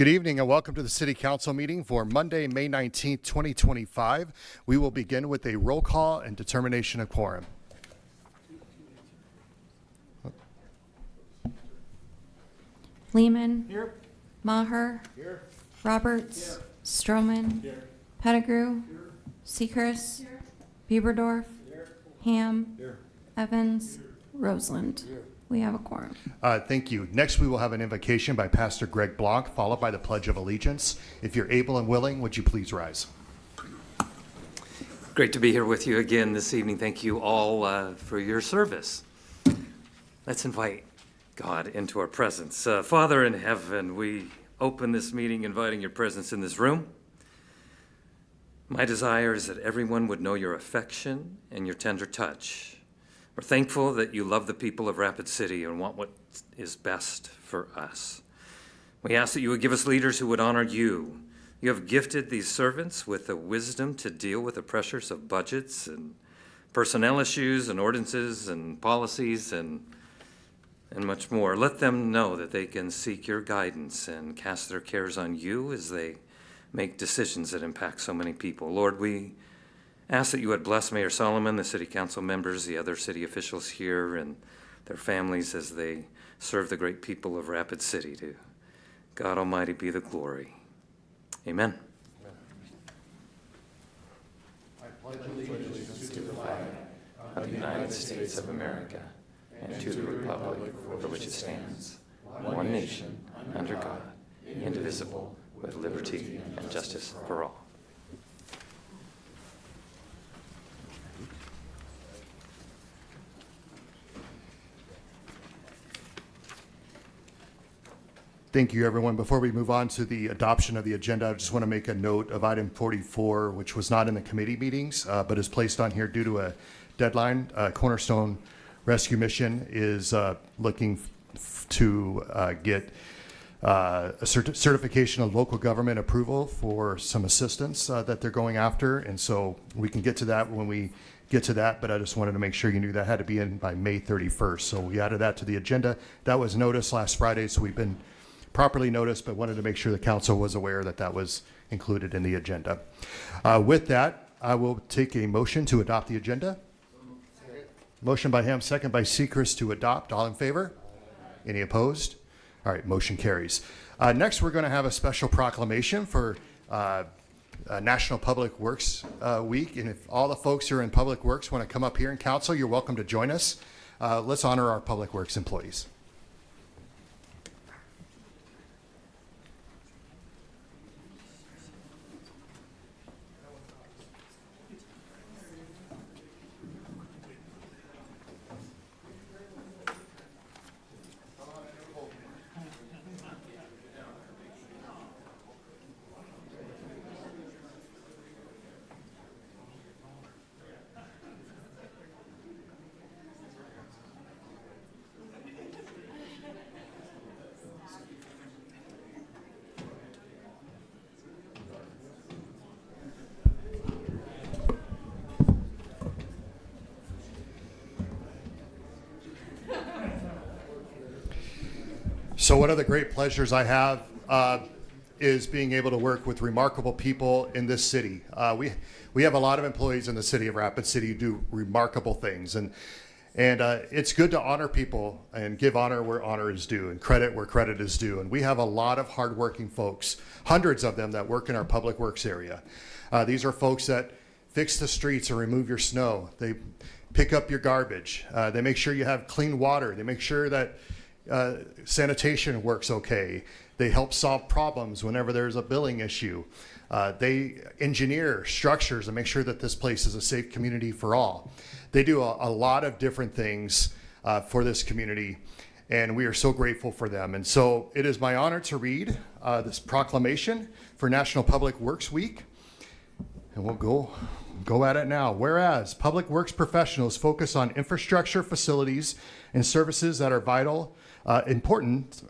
Good evening and welcome to the City Council meeting for Monday, May 19th, 2025. We will begin with a roll call and determination of quorum. Lehman. Here. Maher. Here. Roberts. Here. Stroman. Here. Pettigrew. Here. Seacrest. Bieberdorf. Here. Ham. Here. Evans. Roseland. Here. We have a quorum. Thank you. Next, we will have an invocation by Pastor Greg Blanc, followed by the Pledge of Allegiance. If you're able and willing, would you please rise? Great to be here with you again this evening. Thank you all for your service. Let's invite God into our presence. Father in heaven, we open this meeting inviting your presence in this room. My desire is that everyone would know your affection and your tender touch. We're thankful that you love the people of Rapid City and want what is best for us. We ask that you would give us leaders who would honor you. You have gifted these servants with the wisdom to deal with the pressures of budgets and personnel issues and ordinances and policies and much more. Let them know that they can seek your guidance and cast their cares on you as they make decisions that impact so many people. Lord, we ask that you would bless Mayor Solomon, the city council members, the other city officials here, and their families as they serve the great people of Rapid City. To God Almighty be the glory. Amen. I pledge allegiance to the flag of the United States of America and to the republic for which it stands, one nation, under God, indivisible, with liberty and justice for all. Thank you, everyone. Before we move on to the adoption of the agenda, I just want to make a note of item 44, which was not in the committee meetings, but is placed on here due to a deadline. Cornerstone Rescue Mission is looking to get a certification of local government approval for some assistance that they're going after. And so we can get to that when we get to that, but I just wanted to make sure you knew that had to be in by May 31st. So we added that to the agenda. That was noticed last Friday, so we've been properly noticed, but wanted to make sure the council was aware that that was included in the agenda. With that, I will take a motion to adopt the agenda. Motion by Ham, second by Seacrest to adopt. All in favor? Any opposed? All right, motion carries. Next, we're going to have a special proclamation for National Public Works Week. And if all the folks who are in Public Works want to come up here in council, you're welcome to join us. Let's honor our Public Works employees. So one of the great pleasures I have is being able to work with remarkable people in this city. We have a lot of employees in the city of Rapid City who do remarkable things, and it's good to honor people and give honor where honor is due and credit where credit is due. And we have a lot of hardworking folks, hundreds of them that work in our public works area. These are folks that fix the streets or remove your snow. They pick up your garbage. They make sure you have clean water. They make sure that sanitation works okay. They help solve problems whenever there's a billing issue. They engineer structures and make sure that this place is a safe community for all. They do a lot of different things for this community, and we are so grateful for them. And so it is my honor to read this proclamation for National Public Works Week, and we'll go at it now. Whereas Public Works professionals focus on infrastructure, facilities, and services that are vital importance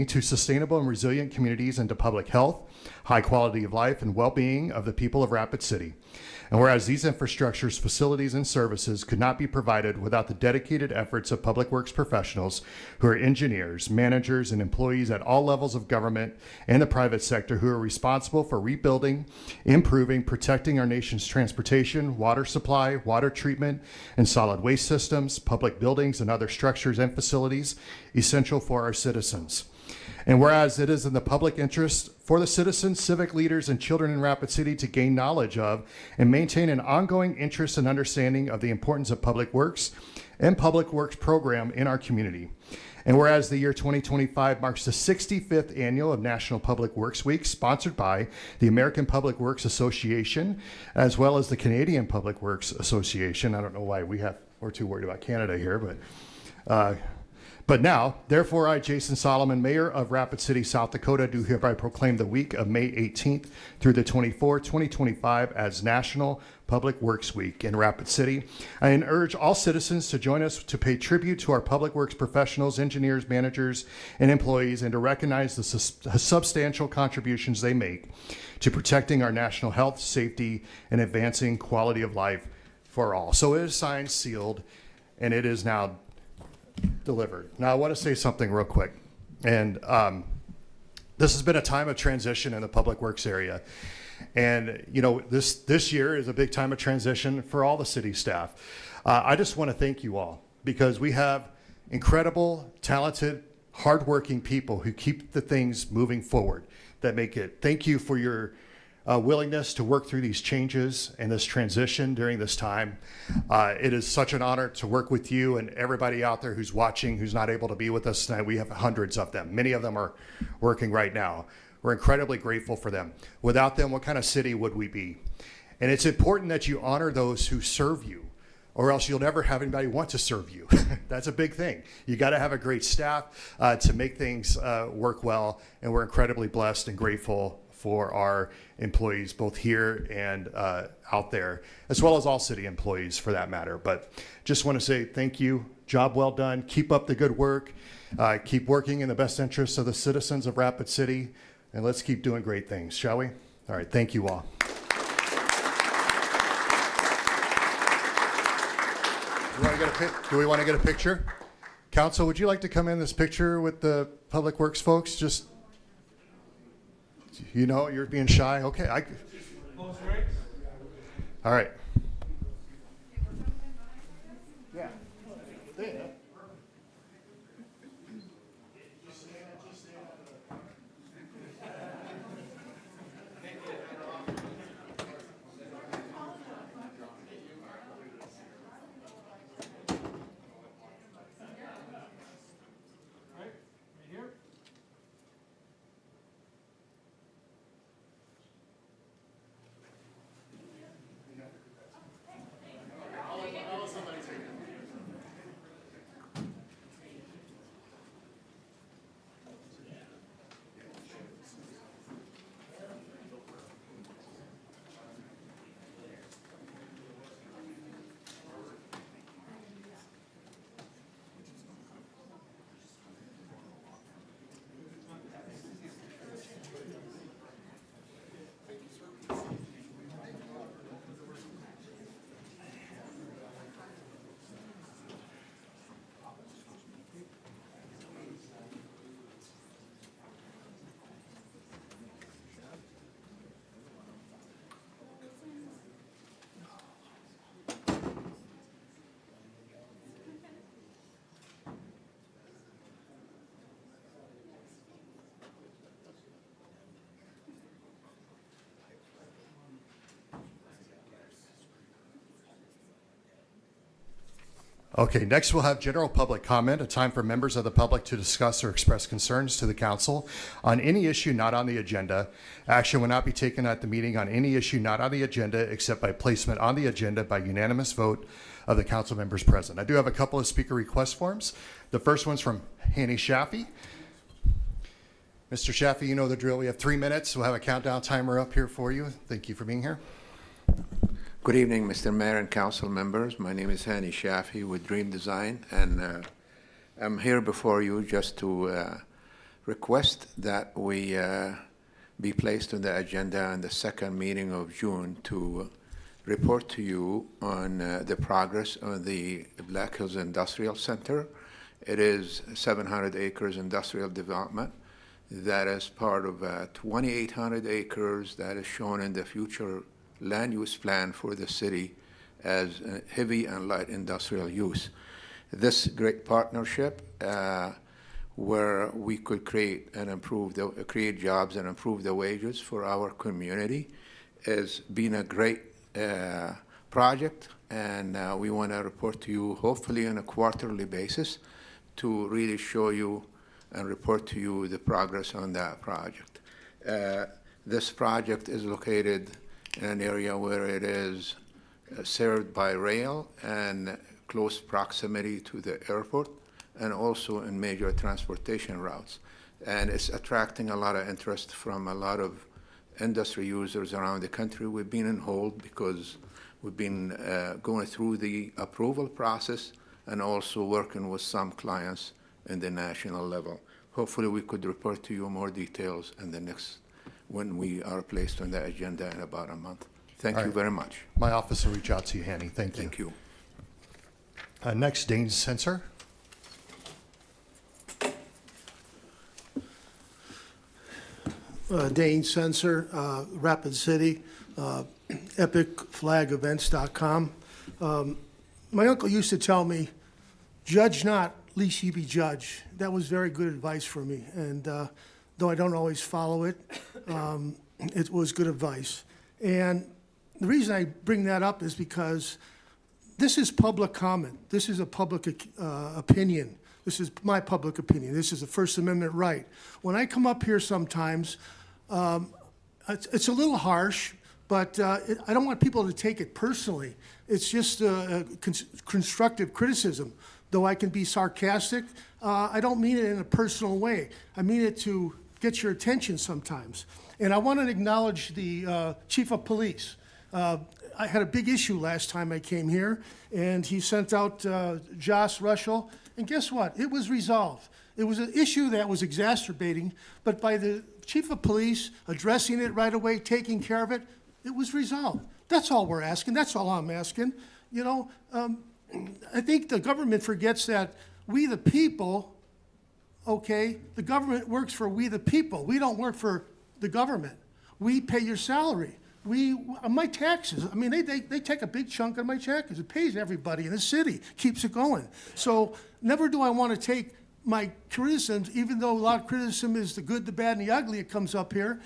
to sustainable and resilient communities and to public health, high quality of life, and well-being of the people of Rapid City. And whereas these infrastructures, facilities, and services could not be provided without the dedicated efforts of Public Works professionals who are engineers, managers, and employees at all levels of government and the private sector who are responsible for rebuilding, improving, protecting our nation's transportation, water supply, water treatment, and solid waste systems, public buildings, and other structures and facilities essential for our citizens. And whereas it is in the public interest for the citizens, civic leaders, and children in Rapid City to gain knowledge of and maintain an ongoing interest and understanding of the importance of public works and public works program in our community. And whereas the year 2025 marks the 65th annual of National Public Works Week, sponsored by the American Public Works Association, as well as the Canadian Public Works Association. I don't know why we're too worried about Canada here, but now, therefore, I, Jason Solomon, Mayor of Rapid City, South Dakota, do hereby proclaim the week of May 18th through the 24th, 2025 as National Public Works Week in Rapid City. I urge all citizens to join us to pay tribute to our public works professionals, engineers, managers, and employees, and to recognize the substantial contributions they make to protecting our national health, safety, and advancing quality of life for all. So it is signed, sealed, and it is now delivered. Now, I want to say something real quick. And this has been a time of transition in the public works area. And, you know, this year is a big time of transition for all the city staff. I just want to thank you all because we have incredible, talented, hardworking people who keep the things moving forward that make it. Thank you for your willingness to work through these changes and this transition during this time. It is such an honor to work with you and everybody out there who's watching, who's not able to be with us tonight. We have hundreds of them. Many of them are working right now. We're incredibly grateful for them. Without them, what kind of city would we be? And it's important that you honor those who serve you, or else you'll never have anybody want to serve you. That's a big thing. You got to have a great staff to make things work well, and we're incredibly blessed and grateful for our employees, both here and out there, as well as all city employees for that matter. But just want to say thank you, job well done, keep up the good work, keep working in the best interests of the citizens of Rapid City, and let's keep doing great things, shall we? All right, thank you all. Do we want to get a picture? Council, would you like to come in this picture with the Public Works folks? Just, you know, you're being shy. Okay. All right. Yeah. Okay, next we'll have general public comment, a time for members of the public to discuss or express concerns to the council on any issue not on the agenda. Action will not be taken at the meeting on any issue not on the agenda except by placement on the agenda by unanimous vote of the council members present. I do have a couple of speaker request forms. The first one's from Hanny Shaffey. Mr. Shaffey, you know the drill. We have 3 minutes. We'll have a countdown timer up here for you. Thank you for being here. Good evening, Mr. Mayor and council members. My name is Hanny Shaffey with Dream Design, and I'm here before you just to request that we be placed on the agenda on the second meeting of June to report to you on the progress of the Black Hills Industrial Center. It is 700 acres industrial development that is part of 2,800 acres that is shown in the future land use plan for the city as heavy and light industrial use. This great partnership where we could create jobs and improve the wages for our community has been a great project, and we want to report to you hopefully on a quarterly basis to really show you and report to you the progress on that project. This project is located in an area where it is served by rail and close proximity to the airport, and also in major transportation routes. And it's attracting a lot of interest from a lot of industry users around the country. We've been on hold because we've been going through the approval process and also working with some clients in the national level. Hopefully we could report to you more details in the next, when we are placed on the agenda in about a month. Thank you very much. My office will reach out to you, Hanny. Thank you. Thank you. Next, Dane Sensor. Dane Sensor, Rapid City, epicflagevents.com. My uncle used to tell me, judge not, lest ye be judged. That was very good advice for me. And though I don't always follow it, it was good advice. And the reason I bring that up is because this is public comment. This is a public opinion. This is my public opinion. This is a First Amendment right. When I come up here sometimes, it's a little harsh, but I don't want people to take it personally. It's just constructive criticism. Though I can be sarcastic, I don't mean it in a personal way. I mean it to get your attention sometimes. And I want to acknowledge the chief of police. I had a big issue last time I came here, and he sent out Joss Russell, and guess what? It was resolved. It was an issue that was exacerbating, but by the chief of police addressing it right away, taking care of it, it was resolved. That's all we're asking. That's all I'm asking. You know, I think the government forgets that we the people, okay, the government works for we the people. We don't work for the government. We pay your salary. My taxes, I mean, they take a big chunk of my taxes. It pays everybody in the city, keeps it going. So never do I want to take my criticisms, even though a lot of criticism is the good, the bad, and the ugly, it comes up here.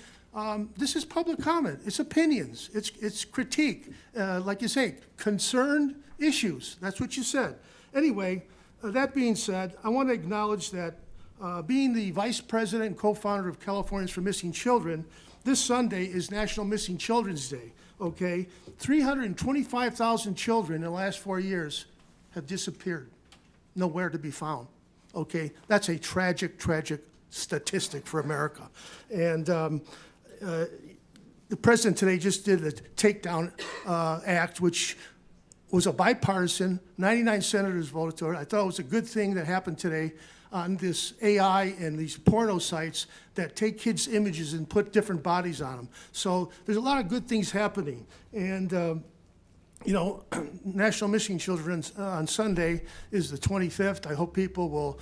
This is public comment. It's opinions. It's critique. Like you say, concerned issues. That's what you said. Anyway, that being said, I want to acknowledge that being the vice president and co-founder of Californians for Missing Children, this Sunday is National Missing Children's Day, okay? 325,000 children in the last 4 years have disappeared, nowhere to be found, okay? That's a tragic, tragic statistic for America. And the president today just did a takedown act, which was a bipartisan, 99 senators voted for it. I thought it was a good thing that happened today on this AI and these porno sites that take kids' images and put different bodies on them. So there's a lot of good things happening. And, you know, National Missing Children on Sunday is the 25th. I hope people will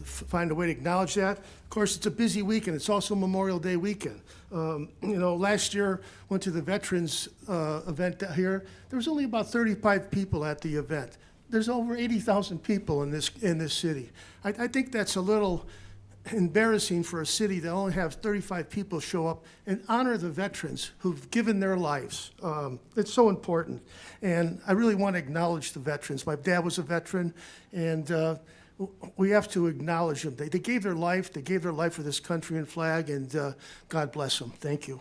find a way to acknowledge that. Of course, it's a busy weekend. It's also Memorial Day weekend. You know, last year, went to the Veterans event here. There was only about 35 people at the event. There's over 80,000 people in this city. I think that's a little embarrassing for a city that only has 35 people show up and honor the veterans who've given their lives. It's so important. And I really want to acknowledge the veterans. My dad was a veteran, and we have to acknowledge them. They gave their life. They gave their life for this country and flag, and God bless them. Thank you.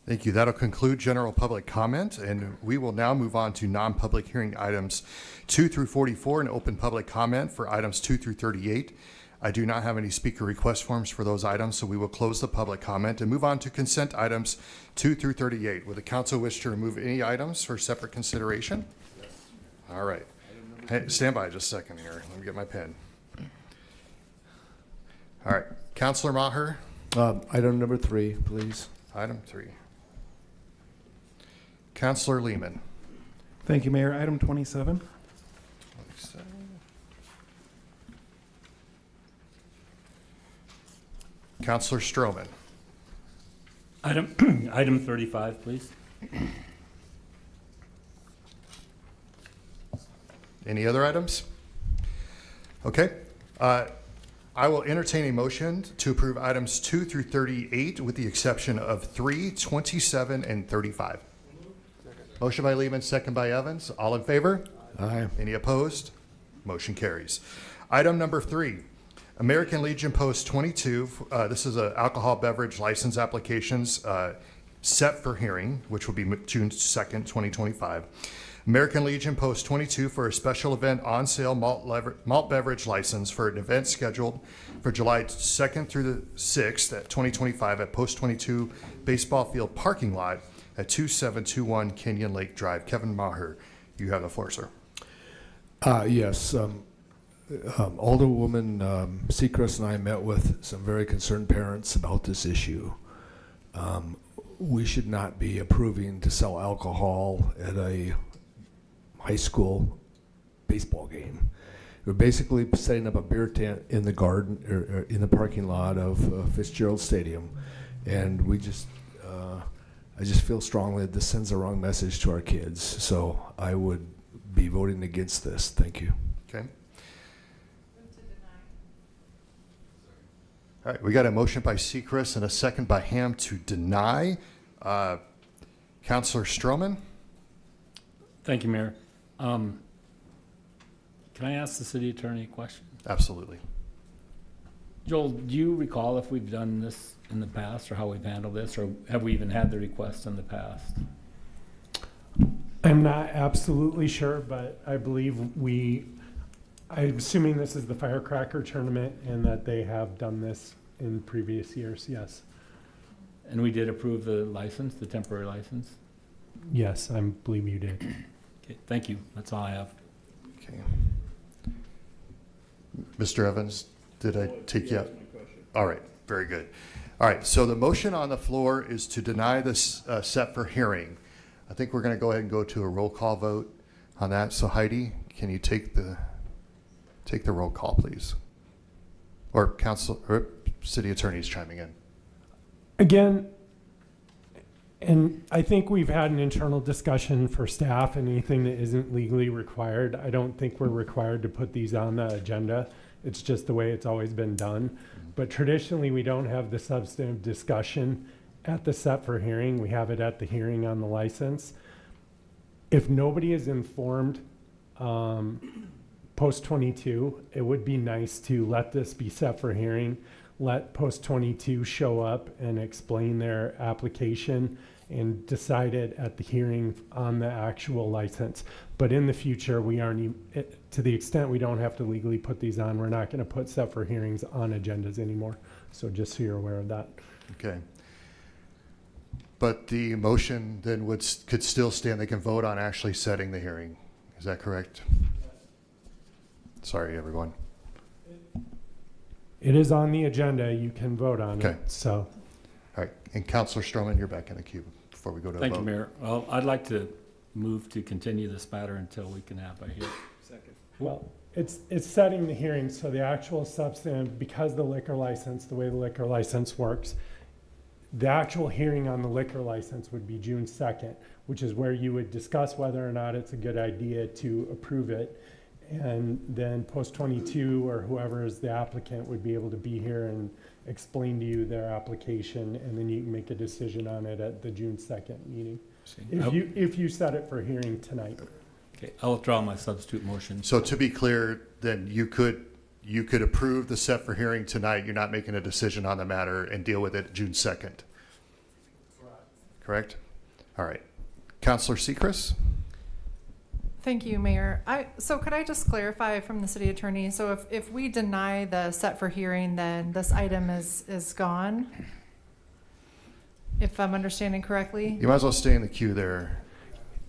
Thank you. That'll conclude general public comment, and we will now move on to non-public hearing items 2 through 44 and open public comment for items 2 through 38. I do not have any speaker request forms for those items, so we will close the public comment and move on to consent items 2 through 38. Would the council wish to remove any items for separate consideration? Yes. All right. Hey, stand by just a second here. Let me get my pen. All right. Councilor Maher. Item number 3, please. Item 3. Counselor Lehman. Thank you, Mayor. Item 27. Counselor Stroman. Item 35, please. Any other items? Okay. I will entertain a motion to approve items 2 through 38 with the exception of 3, 27, and 35. Motion by Lehman, second by Evans. All in favor? Aye. Any opposed? Motion carries. Item number 3, American Legion Post 22. This is an alcohol beverage license applications set for hearing, which will be June 2nd, 2025. American Legion Post 22 for a special event on sale malt beverage license for an event scheduled for July 2nd through the 6th at 2025 at Post 22 baseball field parking lot at 2721 Kenyon Lake Drive. Kevin Maher, you have the floor, sir. Yes. Alderwoman Seacrest and I met with some very concerned parents about this issue. We should not be approving to sell alcohol at a high school baseball game. We're basically setting up a beer tent in the garden or in the parking lot of Fitzgerald Stadium, and I just feel strongly that this sends the wrong message to our kids. So I would be voting against this. Thank you. Okay. All right, we got a motion by Seacrest and a second by Ham to deny. Counselor Stroman? Thank you, Mayor. Can I ask the city attorney a question? Absolutely. Joel, do you recall if we've done this in the past or how we've handled this, or have we even had the request in the past? I'm not absolutely sure, but I believe I'm assuming this is the firecracker tournament and that they have done this in previous years, yes. And we did approve the license, the temporary license? Yes, I believe you did. Okay, thank you. That's all I have. Okay. Mr. Evans, did I take you out? All right, very good. All right, so the motion on the floor is to deny this set for hearing. I think we're going to go ahead and go to a roll call vote on that. So Heidi, can you take the roll call, please? Or city attorney's chiming in. Again, and I think we've had an internal discussion for staff, and anything that isn't legally required, I don't think we're required to put these on the agenda. It's just the way it's always been done. But traditionally, we don't have the substantive discussion at the set for hearing. We have it at the hearing on the license. If nobody is informed post 22, it would be nice to let this be set for hearing. Let post 22 show up and explain their application and decide it at the hearing on the actual license. But in the future, we aren't, to the extent we don't have to legally put these on, we're not going to put set for hearings on agendas anymore. So just so you're aware of that. Okay. But the motion then could still stand. They can vote on actually setting the hearing. Is that correct? Sorry, everyone. It is on the agenda. You can vote on Okay. it. So All right, and Counselor Stroman, you're back in the queue before we go to a vote. Thank you, Mayor. Well, I'd like to move to continue this matter until we can have a hearing. well, it's setting the hearing. So the actual substantive, because the liquor license, the way the liquor license works, the actual hearing on the liquor license would be June 2nd, which is where you would discuss whether or not it's a good idea to approve it. And then post 22 or whoever is the applicant would be able to be here and explain to you their application, and then you can make a decision on it at the June 2nd meeting. If you set it for hearing tonight. Okay, I'll withdraw my substitute motion. So to be clear, then you could approve the set for hearing tonight. You're not making a decision on the matter and deal with it June 2nd. Correct? All right. Counselor Seacrest? Thank you, Mayor. So could I just clarify from the city attorney? So if we deny the set for hearing, then this item is gone? If I'm understanding correctly? You might as well stay in the queue there,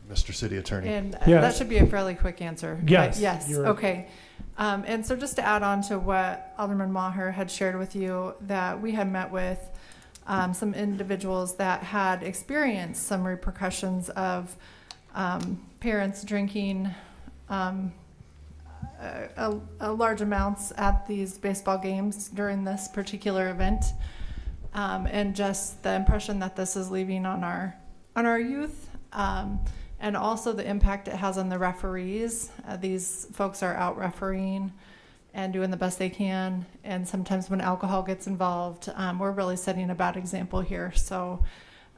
Mr. City Attorney. And Yes. that should be a fairly quick answer. but Yes, Yes, you're- okay. And so just to add on to what Alderman Maher had shared with you, that we had met with some individuals that had experienced some repercussions of parents drinking large amounts at these baseball games during this particular event, and just the impression that this is leaving on our youth, and also the impact it has on the referees. These folks are out refereeing and doing the best they can, and sometimes when alcohol gets involved, we're really setting a bad example here. So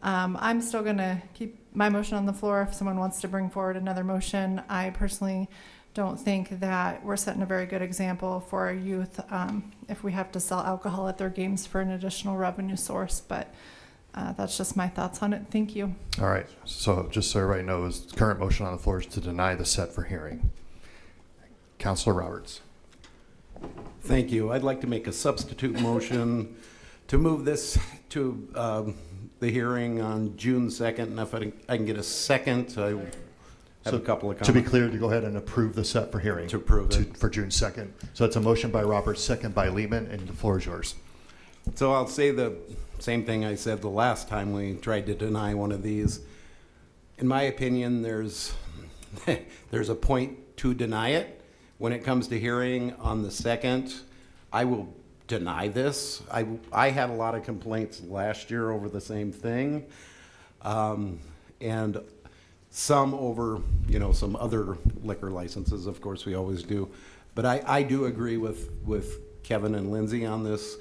I'm still going to keep my motion on the floor if someone wants to bring forward another motion. I personally don't think that we're setting a very good example for our youth if we have to sell alcohol at their games for an additional revenue source, but that's just my thoughts on it. Thank you. All right, so just so everybody knows, the current motion on the floor is to deny the set for hearing. Councilor Roberts. Thank you. I'd like to make a substitute motion to move this to the hearing on June 2nd, and if I can get a second, I have a couple of comments. To be clear, to go ahead and approve the set for hearing. To approve it. For June 2nd. So it's a motion by Roberts, second by Lehman, and the floor is yours. So I'll say the same thing I said the last time we tried to deny one of these. In my opinion, there's a point to deny it. When it comes to hearing on the 2nd, I will deny this. I had a lot of complaints last year over the same thing, and some over, some other liquor licenses. Of course, we always do. But I do agree with Kevin and Lindsay on this.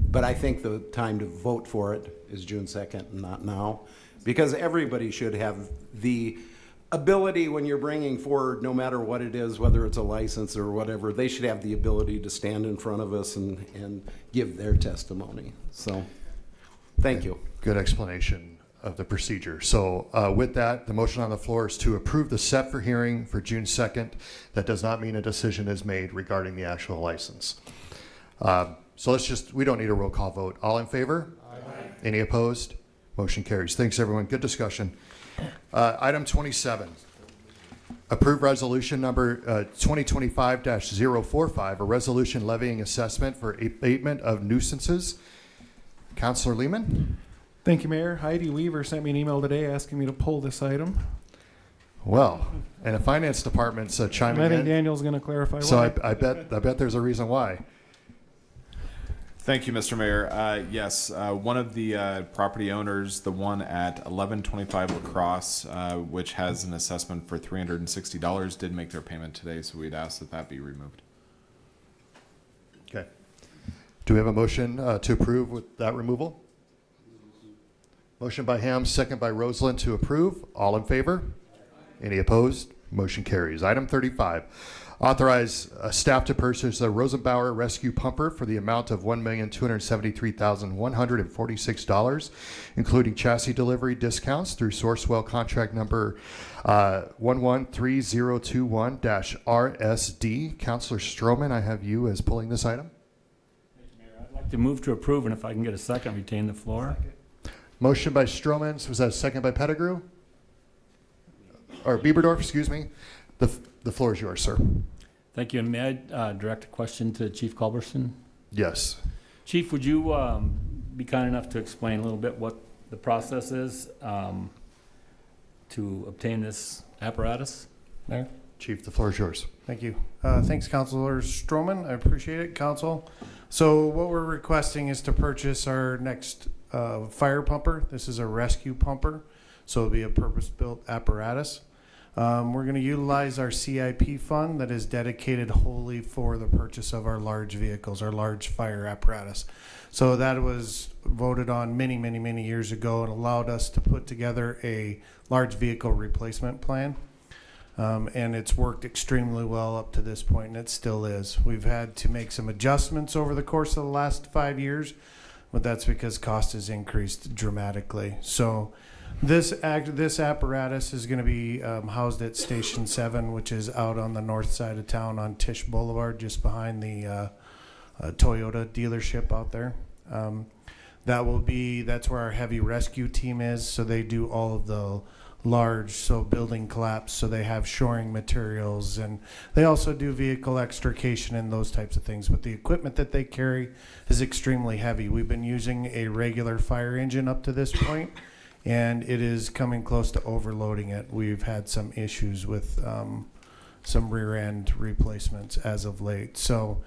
But I think the time to vote for it is June 2nd and not now, because everybody should have the ability when you're bringing forward, no matter what it is, whether it's a license or whatever, they should have the ability to stand in front of us and give their testimony. So, thank you. Good explanation of the procedure. So with that, the motion on the floor is to approve the set for hearing for June 2nd. That does not mean a decision is made regarding the actual license. So we don't need a roll call vote. All in favor? Aye. Any opposed? Motion carries. Thanks, everyone. Good discussion. Item 27, approve resolution number 2025-045, a resolution levying assessment for abatement of nuisances. Councilor Lehman? Thank you, Mayor. Heidi Weaver sent me an email today asking me to pull this item. Well, and the finance department's chiming in. I think Daniel's going to clarify So why. I bet there's a reason why. Thank you, Mr. Mayor. Yes, one of the property owners, the one at 1125 Lacrosse, which has an assessment for $360, did make their payment today, so we'd ask that that be removed. Okay. Do we have a motion to approve with that removal? Motion by Ham, second by Roseland to approve. All in favor? Any opposed? Motion carries. Item 35. Authorize staff to purchase a Rosenbauer rescue pumper for the amount of $1,273,146, including chassis delivery discounts through Sourcewell contract number 113021-RSD. Councilor Stroman, I have you as pulling this item. Thank you, Mayor. I'd like to move to approve, and if I can get a second, retain the floor. Motion by Stroman. Was that a second by Pettigrew? Or Bieberdorf, excuse me. The floor is yours, sir. Thank you. And may I direct a question to Chief Culberson? Yes. Chief, would you be kind enough to explain a little bit what the process is to obtain this apparatus there? Chief, the floor is yours. Thank you. Thanks, Councilor Stroman. I appreciate it, Council. So what we're requesting is to purchase our next fire pumper. This is a rescue pumper, so it'll be a purpose-built apparatus. We're going to utilize our CIP fund that is dedicated wholly for the purchase of our large vehicles, our large fire apparatus. So that was voted on many, many, many years ago and allowed us to put together a large vehicle replacement plan. And it's worked extremely well up to this point, and it still is. We've had to make some adjustments over the course of the last 5 years, but that's because cost has increased dramatically. So this apparatus is going to be housed at Station 7, which is out on the north side of town on Tisch Boulevard, just behind the Toyota dealership out there. That's where our heavy rescue team is, so they do all of the large, so building collapse, so they have shoring materials, and they also do vehicle extrication and those types of things. But the equipment that they carry is extremely heavy. We've been using a regular fire engine up to this point, and it is coming close to overloading it. We've had some issues with some rear end replacements as of late. So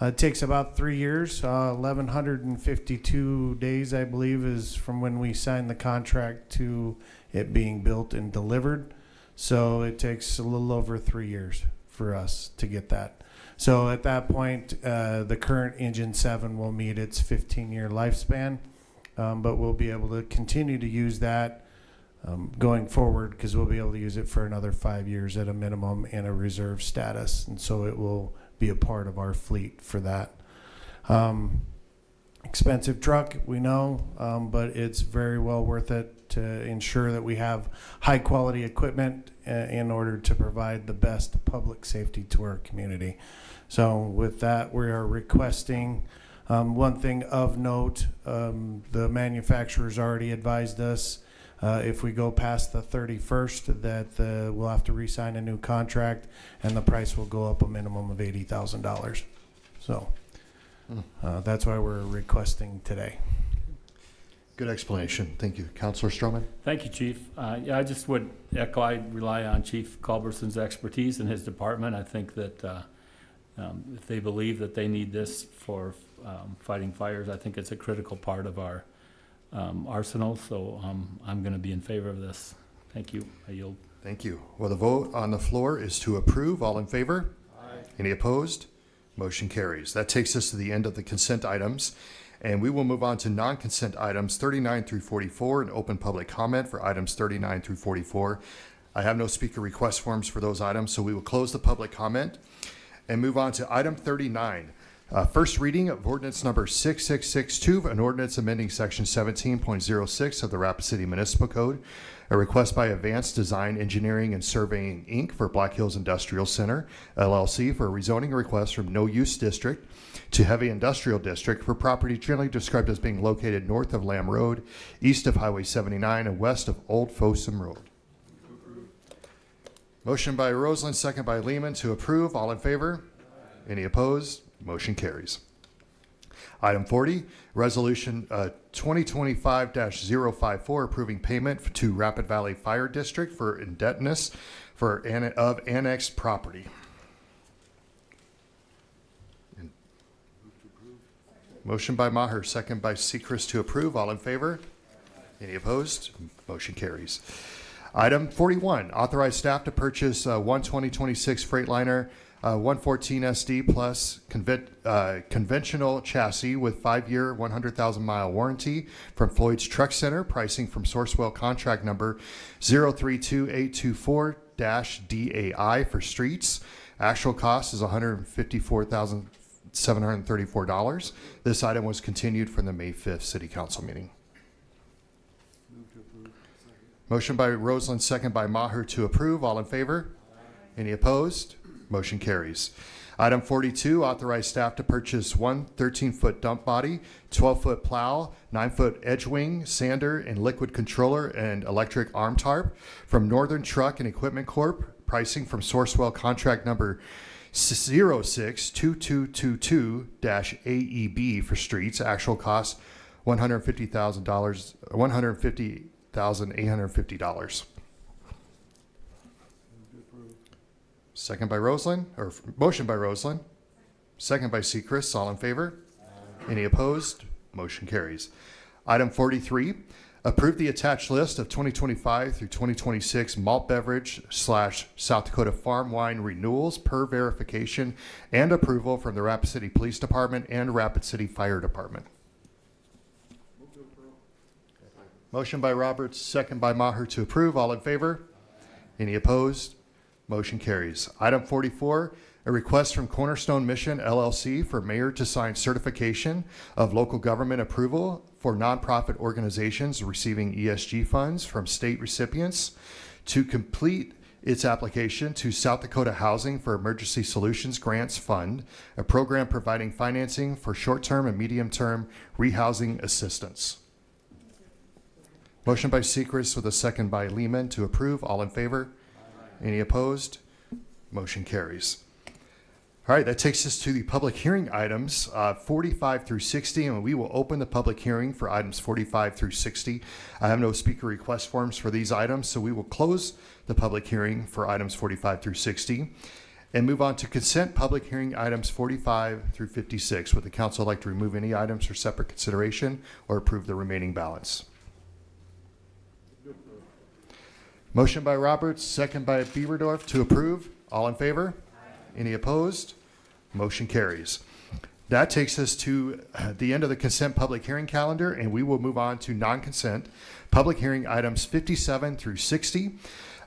it takes about 3 years, 1,152 days, I believe, is from when we signed the contract to it being built and delivered. So it takes a little over 3 years for us to get that. So at that point, the current Engine 7 will meet its 15-year lifespan, but we'll be able to continue to use that going forward, because we'll be able to use it for another 5 years at a minimum in a reserve status. And so it will be a part of our fleet for that. Expensive truck, we know, but it's very well worth it to ensure that we have high quality equipment in order to provide the best public safety to our community. So with that, we are requesting one thing of note. The manufacturer's already advised us if we go past the 31st that we'll have to re-sign a new contract, and the price will go up a minimum of $80,000. So that's why we're requesting today. Good explanation. Thank you. Councilor Stroman? Thank you, Chief. Yeah, I just would echo, I rely on Chief Culberson's expertise in his department. I think that if they believe that they need this for fighting fires, I think it's a critical part of our arsenal. So I'm going to be in favor of this. Thank you. I yield. Thank you. Well, the vote on the floor is to approve. All in favor? Aye. Any opposed? Motion carries. That takes us to the end of the consent items, and we will move on to non-consent items 39 through 44 and open public comment for items 39 through 44. I have no speaker request forms for those items, so we will close the public comment and move on to item 39. First reading of ordinance number 6662, an ordinance amending section 17.06 of the Rapid City Municipal Code. A request by Advanced Design Engineering and Surveying, Inc. for Black Hills Industrial Center, LLC, for a rezoning request from No Use District to Heavy Industrial District for property generally described as being located north of Lamb Road, east of Highway 79, and west of Old Folsom Road. Motion by Roseland, second by Lehman to approve. All in favor? Any opposed? Motion carries. Item 40, Resolution 2025-054, approving payment to Rapid Valley Fire District for indebtedness of annexed property. Motion by Maher, second by Sechrist to approve. All in favor? Any opposed? Motion carries. Item 41, authorize staff to purchase one 2026 Freightliner 114 SD plus conventional chassis with 5-year, 100,000-mile warranty from Floyd's Truck Center. Pricing from Sourcewell contract number 032824-DAI for streets. Actual cost is $154,734. This item was continued from the May 5th City Council meeting. Motion by Roseland, second by Maher to approve. All in favor? Any opposed? Motion carries. Item 42, authorize staff to purchase one 13-foot dump body, 12-foot plow, 9-foot edge wing, sander, and liquid controller and electric arm tarp from Northern Truck and Equipment Corp. Pricing from Sourcewell contract number 062222-AEB for streets. Actual cost $150,850. Second by Roseland, or motion by Roseland, second by Sechrist. All in favor? Any opposed? Motion carries. Item 43, approve the attached list of 2025 through 2026 malt beverage / South Dakota farm wine renewals per verification and approval from the Rapid City Police Department and Rapid City Fire Department. Motion by Roberts, second by Maher to approve. All in favor? Any opposed? Motion carries. Item 44, a request from Cornerstone Mission LLC for mayor to sign certification of local government approval for nonprofit organizations receiving ESG funds from state recipients to complete its application to South Dakota Housing for Emergency Solutions Grants Fund, a program providing financing for short-term and medium-term rehousing assistance. Motion by Sechrist with a second by Lehman to approve. All in favor? Any opposed? Motion carries. All right, that takes us to the public hearing items 45 through 60, and we will open the public hearing for items 45 through 60. I have no speaker request forms for these items, so we will close the public hearing for items 45 through 60 and move on to consent public hearing items 45 through 56. Would the council like to remove any items for separate consideration or approve the remaining balance? Motion by Roberts, second by Bieberdorf to approve. All in favor? Any opposed? Motion carries. That takes us to the end of the consent public hearing calendar, and we will move on to non-consent public hearing items 57 through 60.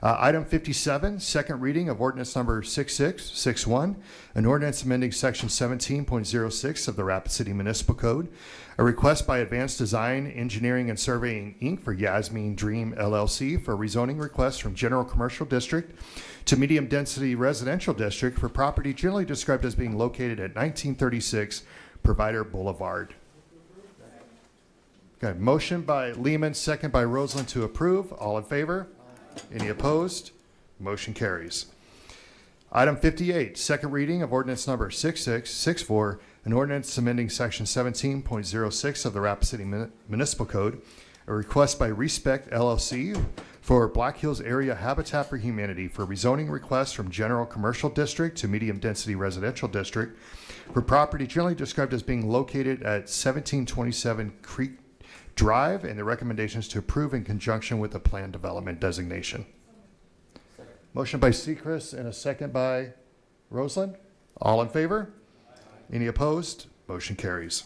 Item 57, second reading of ordinance number 6661, an ordinance amending section 17.06 of the Rapid City Municipal Code. A request by Advanced Design, Engineering, and Surveying, Inc. for Yasmin Dream LLC for rezoning request from General Commercial District to Medium Density Residential District for property generally described as being located at 1936 Provider Boulevard. Okay, motion by Lehman, second by Roseland to approve. All in favor? Any opposed? Motion carries. Item 58, second reading of ordinance number 6664, an ordinance amending section 17.06 of the Rapid City Municipal Code. A request by Respect LLC for Black Hills Area Habitat for Humanity for rezoning request from General Commercial District to Medium Density Residential District for property generally described as being located at 1727 Creek Drive, and the recommendations to approve in conjunction with the plan development designation. Motion by Sechrist and a second by Roseland. All in favor? Any opposed? Motion carries.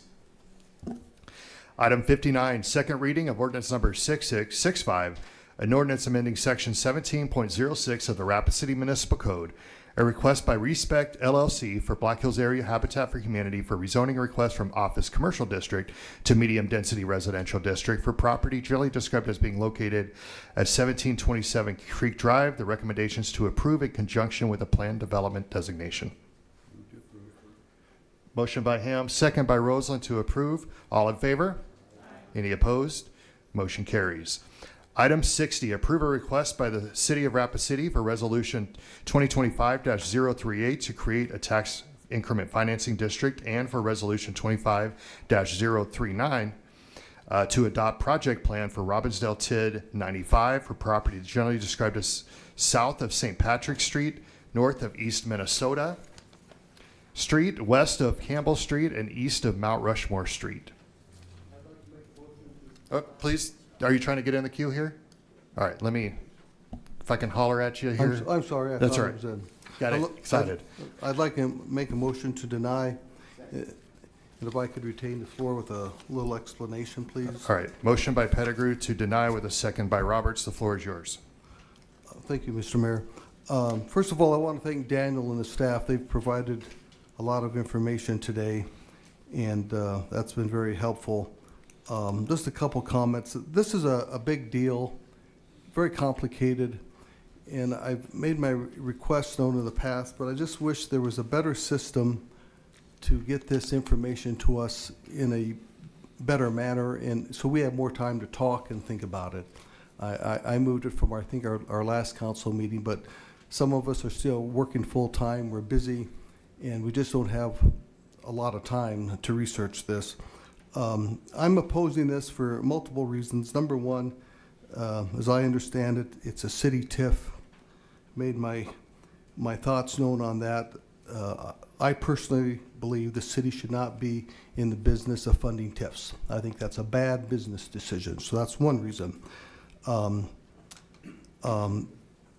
Item 59, second reading of ordinance number 6665, an ordinance amending section 17.06 of the Rapid City Municipal Code. A request by Respect LLC for Black Hills Area Habitat for Humanity for rezoning request from Office Commercial District to Medium Density Residential District for property generally described as being located at 1727 Creek Drive. The recommendations to approve in conjunction with a plan development designation. Motion by Ham, second by Roseland to approve. All in favor? Any opposed? Motion carries. Item 60, approve a request by the City of Rapid City for Resolution 2025-038 to create a tax increment financing district, and for Resolution 25-039 to adopt project plan for Robbinsdale TID 95 for property generally described as south of St. Patrick Street, north of East Minnesota Street, west of Campbell Street, and east of Mount Rushmore Street. Please. Are you trying to get in the queue here? All right, let me, if I can holler at you here. I'm sorry. That's all right. Got excited. I'd like to make a motion to deny. And if I could retain the floor with a little explanation, please. All right, motion by Pettigrew to deny with a second by Roberts. The floor is yours. Thank you, Mr. Mayor. First of all, I want to thank Daniel and the staff. They've provided a lot of information today, and that's been very helpful. Just a couple comments. This is a big deal, very complicated, and I've made my requests known in the past, but I just wish there was a better system to get this information to us in a better manner, and so we have more time to talk and think about it. I moved it from, I think, our last council meeting, but some of us are still working full-time, we're busy, and we just don't have a lot of time to research this. I'm opposing this for multiple reasons. Number one, as I understand it, it's a city TIF. Made my thoughts known on that. I personally believe the city should not be in the business of funding TIFs. I think that's a bad business decision. So that's one reason.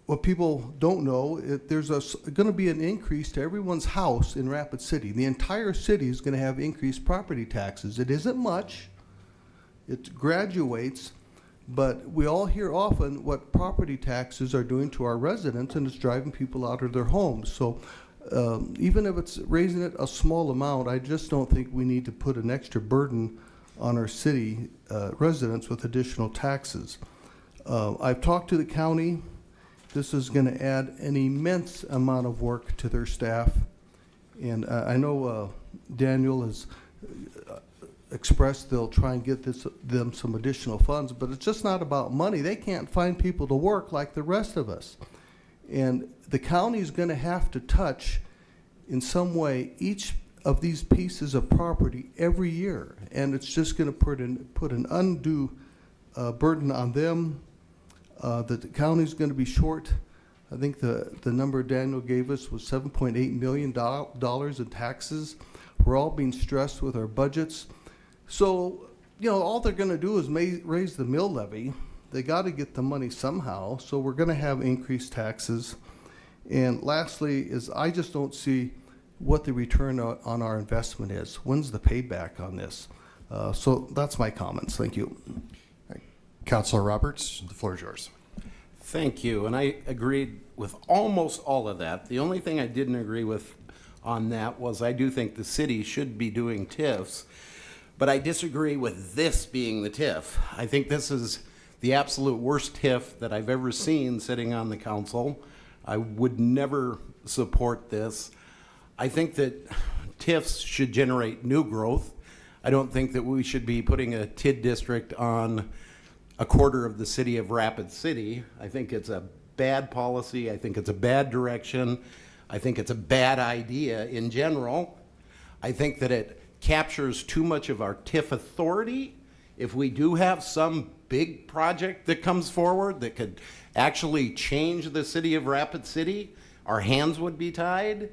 What people don't know, there's going to be an increase to everyone's house in Rapid City. The entire city is going to have increased property taxes. It isn't much. It graduates, but we all hear often what property taxes are doing to our residents, and it's driving people out of their homes. So even if it's raising it a small amount, I just don't think we need to put an extra burden on our city residents with additional taxes. I've talked to the county. This is going to add an immense amount of work to their staff. And I know Daniel expressed they'll try and get them some additional funds, but it's just not about money. They can't find people to work like the rest of us. And the county is going to have to touch in some way each of these pieces of property every year, and it's just going to put an undue burden on them. That the county's going to be short. I think the number Daniel gave us was $7.8 million in taxes. We're all being stressed with our budgets. So, you know, all they're going to do is raise the mill levy. They got to get the money somehow, so we're going to have increased taxes. And lastly is I just don't see what the return on our investment is. When's the payback on this? So that's my comments. Thank you. Councilor Roberts, the floor is yours. Thank you, and I agreed with almost all of that. The only thing I didn't agree with on that was I do think the city should be doing TIFs, but I disagree with this being the TIF. I think this is the absolute worst TIF that I've ever seen sitting on the council. I would never support this. I think that TIFs should generate new growth. I don't think that we should be putting a TID district on a quarter of the city of Rapid City. I think it's a bad policy. I think it's a bad direction. I think it's a bad idea in general. I think that it captures too much of our TIF authority. If we do have some big project that comes forward that could actually change the city of Rapid City, our hands would be tied.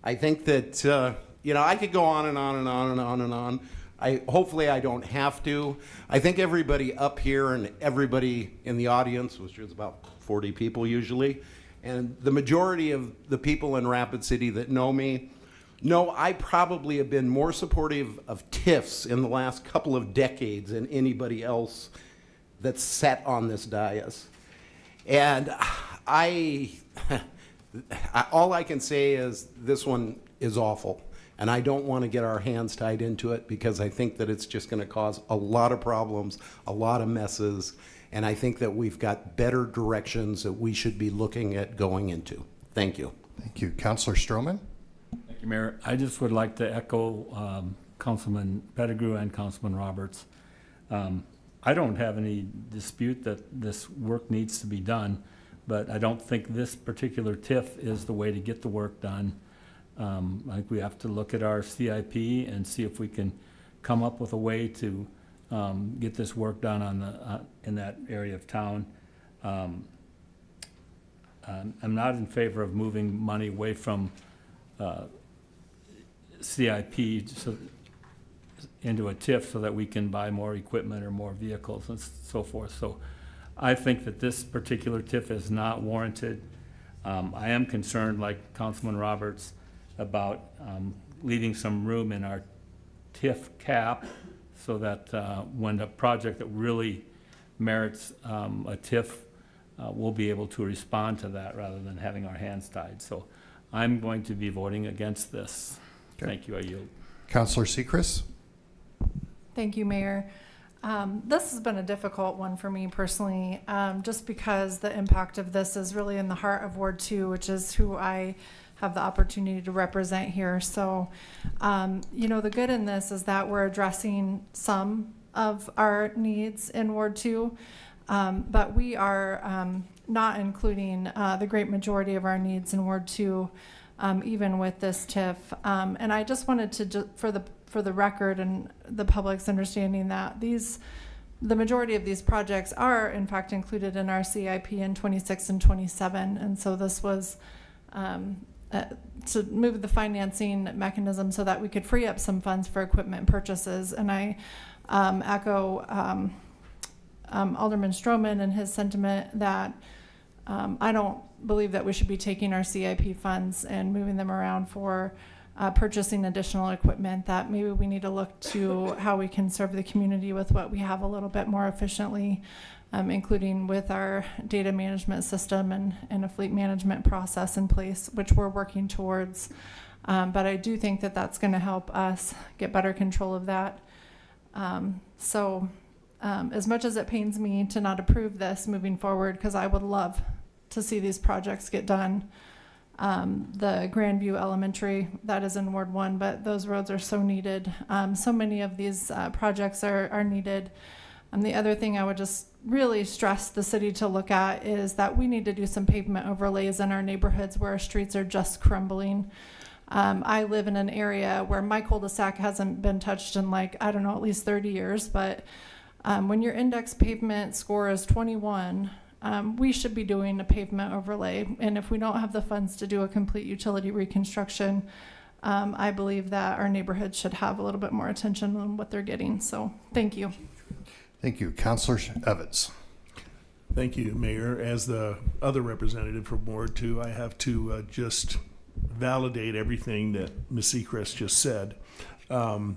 I think that, I could go on and on and on and on and on. Hopefully I don't have to. I think everybody up here and everybody in the audience, which is about 40 people usually, and the majority of the people in Rapid City that know me, know I probably have been more supportive of TIFs in the last couple of decades than anybody else that's sat on this dais. And all I can say is this one is awful. And I don't want to get our hands tied into it because I think that it's just going to cause a lot of problems, a lot of messes. And I think that we've got better directions that we should be looking at going into. Thank you. Thank you. Councilor Stroman? Thank you, Mayor. I just would like to echo Councilman Pettigrew and Councilman Roberts. I don't have any dispute that this work needs to be done, but I don't think this particular TIF is the way to get the work done. I think we have to look at our CIP and see if we can come up with a way to get this work done on in that area of town. I'm not in favor of moving money away from CIP into a TIF so that we can buy more equipment or more vehicles and so forth. So I think that this particular TIF is not warranted. I am concerned, like Councilman Roberts, about leaving some room in our TIF cap so that when a project that really merits a TIF, we'll be able to respond to that rather than having our hands tied. So I'm going to be voting against this. Okay. Thank you. I yield. Councilor Sechrist? Thank you, Mayor. This has been a difficult one for me personally, just because the impact of this is really in the heart of Ward 2, which is who I have the opportunity to represent here. So, the good in this is that we're addressing some of our needs in Ward 2, but we are not including the great majority of our needs in Ward 2, even with this TIF. And I just wanted to, for the record and the public's understanding that the majority of these projects are in fact included in our CIP in 26 and 27. And so this was to move the financing mechanism so that we could free up some funds for equipment purchases. And I echo Alderman Stroman and his sentiment that I don't believe that we should be taking our CIP funds and moving them around for purchasing additional equipment, that maybe we need to look to how we can serve the community with what we have a little bit more efficiently, including with our data management system and a fleet management process in place, which we're working towards. But I do think that that's going to help us get better control of that. As much as it pains me to not approve this moving forward, because I would love to see these projects get done, the Grandview Elementary, that is in Ward 1, but those roads are so needed. So many of these projects are needed. The other thing I would just really stress the city to look at is that we need to do some pavement overlays in our neighborhoods where our streets are just crumbling. I live in an area where my cul-de-sac hasn't been touched in at least 30 years, but when your index pavement score is 21, we should be doing a pavement overlay. And if we don't have the funds to do a complete utility reconstruction, I believe that our neighborhood should have a little bit more attention on what they're getting. So thank you. Thank you. Councilor Evans. Thank you, Mayor. As the other representative from Ward 2, I have to just validate everything that Ms. Seacrest just said. The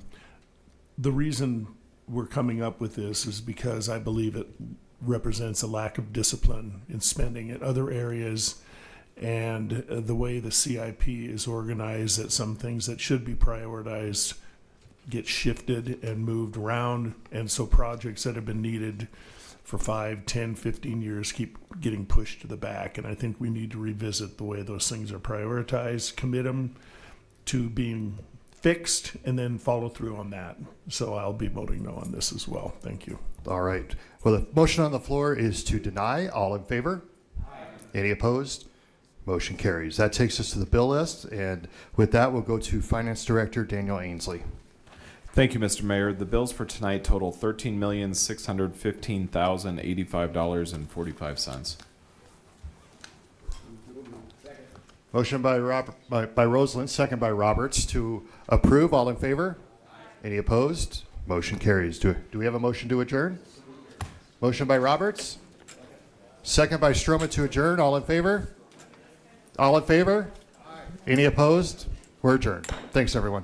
reason we're coming up with this is because I believe it represents a lack of discipline in spending in other areas, and the way the CIP is organized, that some things that should be prioritized get shifted and moved around, and so projects that have been needed for 5, 10, 15 years keep getting pushed to the back. And I think we need to revisit the way those things are prioritized, commit them to being fixed, and then follow through on that. So I'll be voting no on this as well. Thank you. All right. Well, the motion on the floor is to deny. All in favor? Aye. Any opposed? Motion carries. That takes us to the bill list. And with that, we'll go to Finance Director Daniel Ainsley. Thank you, Mr. Mayor. The bills for tonight total $13,615,085.45. Motion by Roseland, second by Roberts to approve. All in favor? Any opposed? Motion carries. Do we have a motion to adjourn? Motion by Roberts, second by Stroman to adjourn. All in favor? All in favor? Any opposed? We're adjourned. Thanks, everyone.